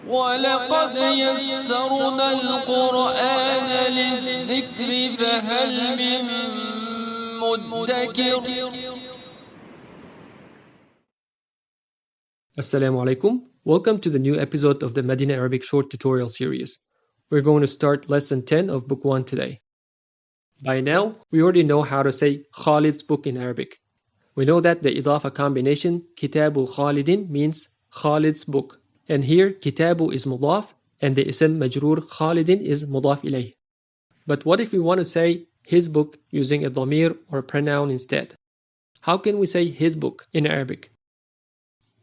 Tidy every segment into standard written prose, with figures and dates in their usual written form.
وَلَقَدْ يَسَّرْنَا الْقُرْآنَ لِلذِّكْرِ فَهَلْ مِن مُّدَّكِرٍ. Assalamu alaikum. Welcome to the new episode of the Madinah Arabic short tutorial series. We're going to start lesson 10 of book 1 today. By now, we already know how to say Khalid's book in Arabic. We know that the idafa combination Kitabu Khalidin means Khalid's book. And here Kitabu is mudaf and the ism majroor Khalidin is mudaf ilayh. But what if we want to say his book using a dhamir or a pronoun instead? How can we say his book in Arabic?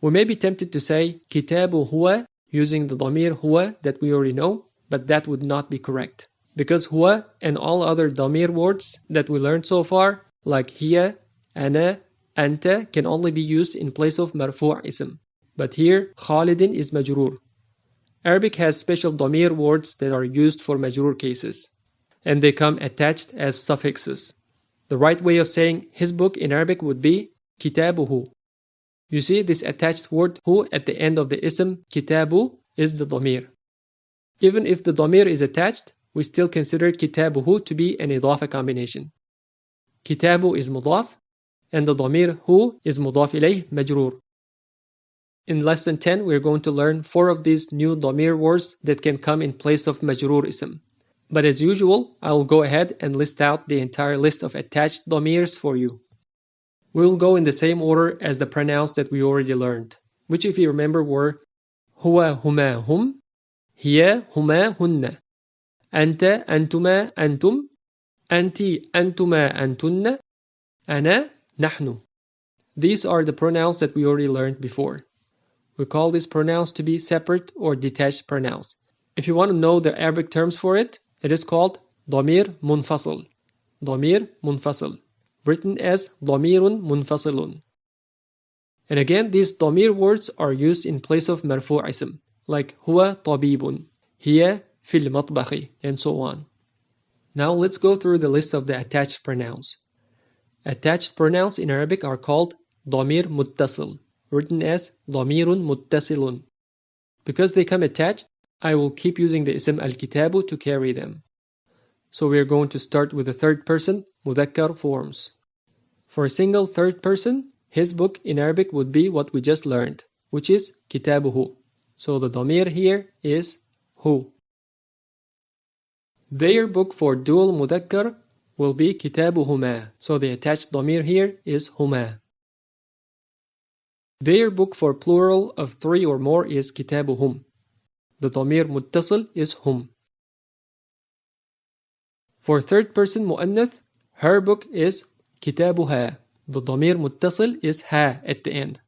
We may be tempted to say Kitabu huwa using the dhamir huwa that we already know, but that would not be correct. Because huwa and all other dhamir words that we learned so far, like hiya, ana, anta, can only be used in place of marfu' ism. But here, Khalidin is majroor. Arabic has special dhamir words that are used for majroor cases, and they come attached as suffixes. The right way of saying his book in Arabic would be kitabuhu. You see, this attached word hu at the end of the ism kitabu is the dhamir. Even if the dhamir is attached, we still consider kitabuhu to be an idafa combination. Kitabu is mudaf, and the dhamir hu is mudaf ilayh majroor. In lesson 10, we're going to learn 4 of these new dhamir words that can come in place of majroor ism. But as usual, I will go ahead and list out the entire list of attached dhamirs for you. We will go in the same order as the pronouns that we already learned, which if you remember were huwa huma hum, hiya huma hunna, anta antuma antum, anti antuma antunna, ana nahnu. These are the pronouns that we already learned before. We call these pronouns to be separate or detached pronouns. If you want to know the Arabic terms for it, it is called dhamir munfasil. Dhamir munfasil, written as dhamirun munfasilun. And again, these dhamir words are used in place of marfu' ism, like huwa tabibun, hiya fil matbakhi, and so on. Now let's go through the list of the attached pronouns. Attached pronouns in Arabic are called dhamir muttasil, written as dhamirun muttasilun. Because they come attached, I will keep using the ism al-kitabu to carry them. So we are going to start with the third person mudhakkar forms. For a single third person, his book in Arabic would be what we just learned, which is kitabuhu. So the dhamir here is hu. Their book for dual mudhakkar will be kitabuhuma. So the attached dhamir here is huma. Their book for plural of 3 or more is kitabuhum. The dhamir muttasil is hum. For third person mu'annath, her book is kitabuha. The dhamir muttasil is ha at the end.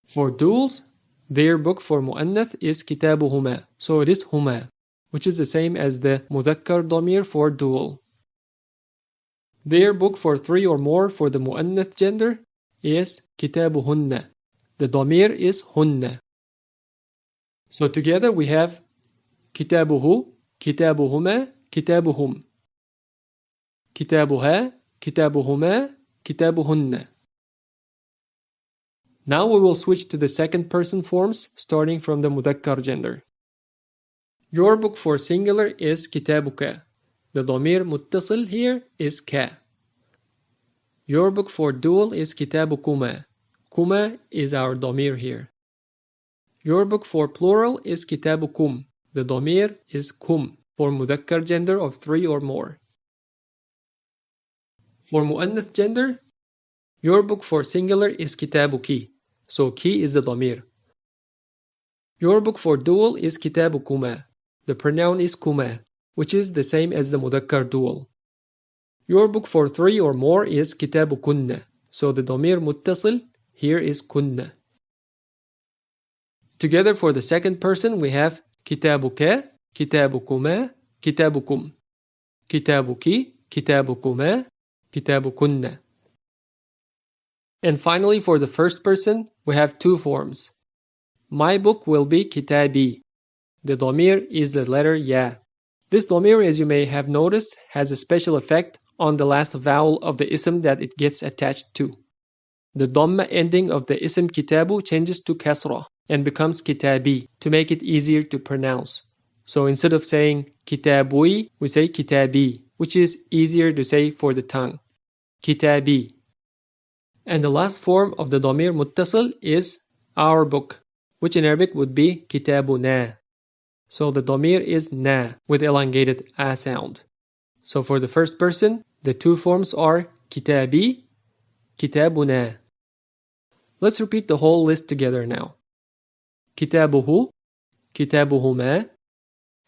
For duals, their book for mu'annath is kitabuhuma. So it is huma, which is the same as the mudhakkar dhamir for dual. Their book for 3 or more for the mu'annath gender is kitabuhunna. The dhamir is hunna. So together we have kitabuhu, kitabuhuma, kitabuhum. Kitabuha, kitabuhuma, kitabuhunna. Now we will switch to the second person forms starting from the mudhakkar gender. Your book for singular is kitabuka. The dhamir muttasil here is ka. Your book for dual is kitabukuma. Kuma is our dhamir here. Your book for plural is kitabukum. The dhamir is kum for mudhakkar gender of 3 or more. For mu'annath gender, your book for singular is kitabuki. So ki is the dhamir. Your book for dual is kitabukuma. The pronoun is kuma, which is the same as the mudhakkar dual. Your book for 3 or more is kitabukunna. So the dhamir muttasil here is kunna. Together for the second person we have kitabuka, kitabukuma, kitabukum. Kitabuki, kitabukuma, kitabukunna. And finally for the first person we have 2 forms. My book will be kitabi. The dhamir is the letter ya. This dhamir, as you may have noticed, has a special effect on the last vowel of the ism that it gets attached to. The dhamma ending of the ism kitabu changes to kasra, and becomes kitabi to make it easier to pronounce. So instead of saying kitabui, we say kitabi, which is easier to say for the tongue. Kitabi. And the last form of the dhamir muttasil is our book, which in Arabic would be kitabuna. So the dhamir is na with elongated a sound. So for the first person, the two forms are kitabi, kitabuna. Let's repeat the whole list together now. Kitabuhu, kitabuhuma,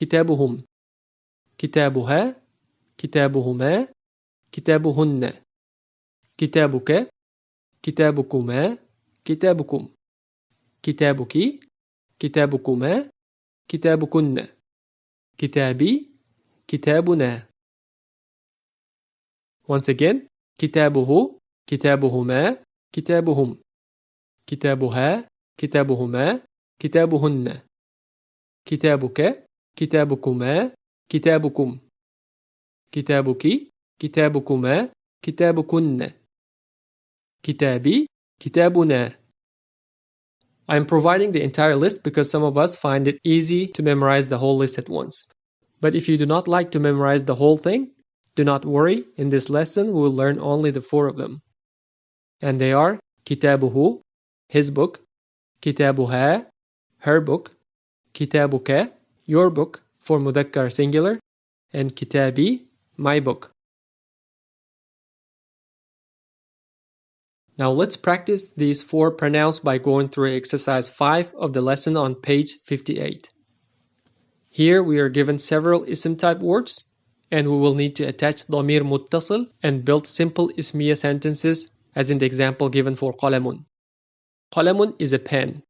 kitabuhum, kitabuha, kitabuhuma, kitabuhunna, kitabuka, kitabukuma, kitabukum, kitabuki, kitabukuma, kitabukunna, kitabi, kitabuna. Once again, kitabuhu, kitabuhuma, kitabuhum, kitabuha, kitabuhuma, kitabuhunna, kitabuka, kitabukuma, kitabukum, kitabuki, kitabukuma, kitabukunna, kitabi, kitabuna. I'm providing the entire list because some of us find it easy to memorize the whole list at once. But if you do not like to memorize the whole thing, do not worry. In this lesson, we will learn only the 4 of them. And they are kitabuhu, his book, kitabuha, her book, kitabuka, your book for mudhakkar singular, and kitabi, my book. Now let's practice these 4 pronouns by going through exercise 5 of the lesson on page 58. Here we are given several ism type words, and we will need to attach dhamir muttasil and build simple ismiyyah sentences as in the example given for qalamun. Qalamun is a pen,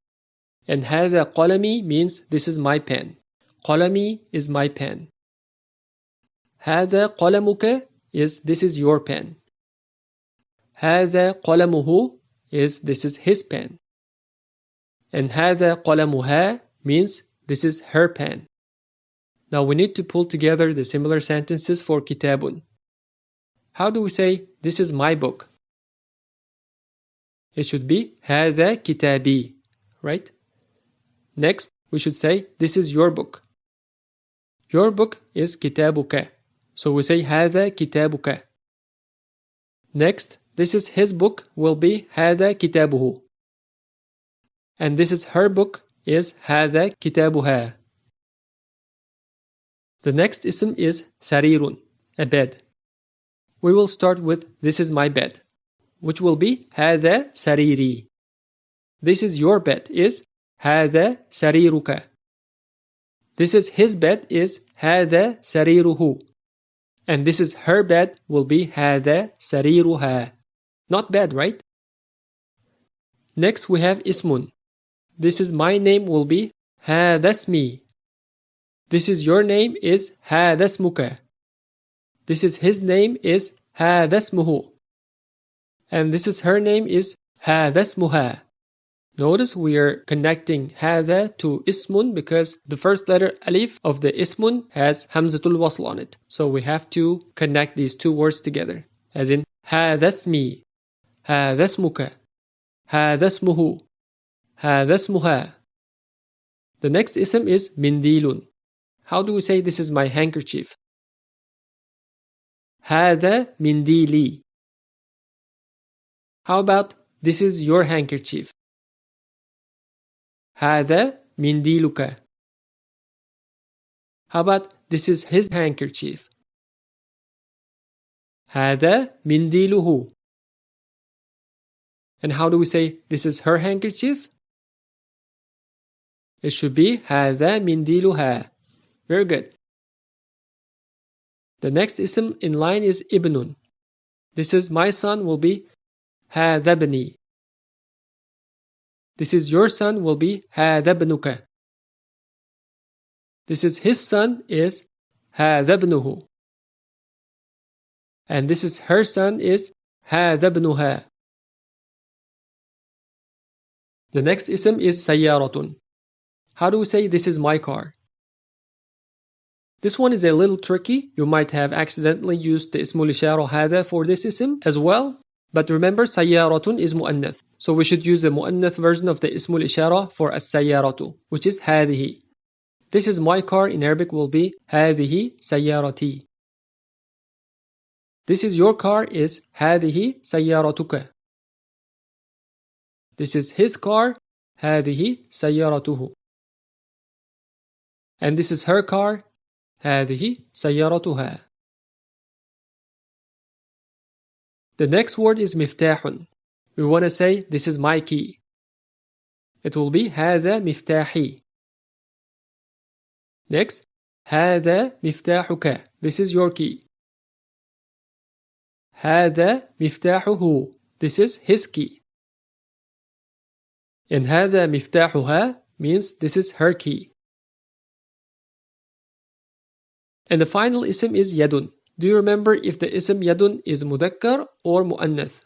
and hadha qalami means this is my pen. Qalami is my pen. Hadha qalamuka is this is your pen. هذا قلمه is this is his pen. And هذا قلمها means this is her pen. Now we need to pull together the similar sentences for kitabun. How do we say this is my book? It should be هذا كتابي, right? Next we should say this is your book. Your book is kitabuka. So we say هذا كتابك. Next, this is his book will be هذا كتابه. And this is her book is هذا كتابها. The next ism is sarirun, a bed. We will start with this is my bed, which will be هذا سريري. This is your bed is هذا سريرك. This is his bed is هذا سريره. And this is her bed will be هذا سريرها. Not bad, right? Next we have ismun. This is my name will be هذا اسمي. This is your name is هذا اسمك. This is his name is هذا اسمه. And this is her name is هذا اسمها. Notice we are connecting هذا to ismun because the first letter alif of the ismun has hamzatul wasl on it. So we have to connect these 2 words together. As in هذا اسمي, هذا اسمك, هذا اسمه, هذا اسمها. The next ism is mindilun. How do we say this is my handkerchief? هذا mindili. How about this is your handkerchief? هذا منديلك. How about this is his handkerchief? هذا منديله. And how do we say this is her handkerchief? It should be هذا منديلها. Very good. The next ism in line is ibnun. This is my son will be هذا ابني. This is your son will be هذا ابنك. This is his son is هذا ابنه. And this is her son is هذا ابنها. The next ism is سيارة. How do we say this is my car? This one is a little tricky. You might have accidentally used the ismul ishara هذا for this ism as well. But remember, سيارة is مؤنث. So we should use the مؤنث version of the اسم الإشارة for السيارة, which is هذه. This is my car in Arabic will be هذه سيارتي. This is your car is هذه سيارتك. This is his car هذه سيارته. And this is her car هذه سيارتها. The next word is مفتاح. We want to say this is my key. It will be هذا مفتاحي. Next, هذا مفتاحك. This is your key. هذا مفتاحه. This is his key. And هذا مفتاحها means this is her key. And the final ism is يد. Do you remember if the ism يد is مذكر or مؤنث?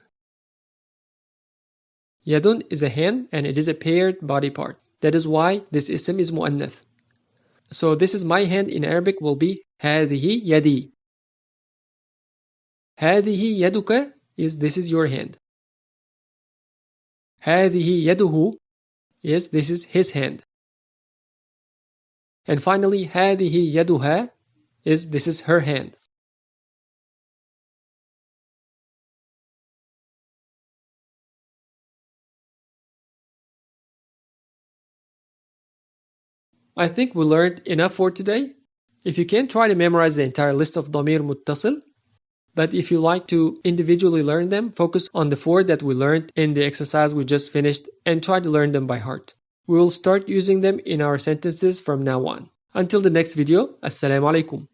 يد is a hand and it is a paired body part. That is why this ism is مؤنث. So this is my hand in Arabic will be هذه يدي. هذه يدك is this is your hand. هذه يده is this is his hand. And finally هذه يدها is this is her hand. I think we learned enough for today. If you can, try to memorize the entire list of ضمير متصل. But if you like to individually learn them, focus on the 4 that we learned in the exercise we just finished and try to learn them by heart. We will start using them in our sentences from now on. Until the next video, Assalamu alaikum.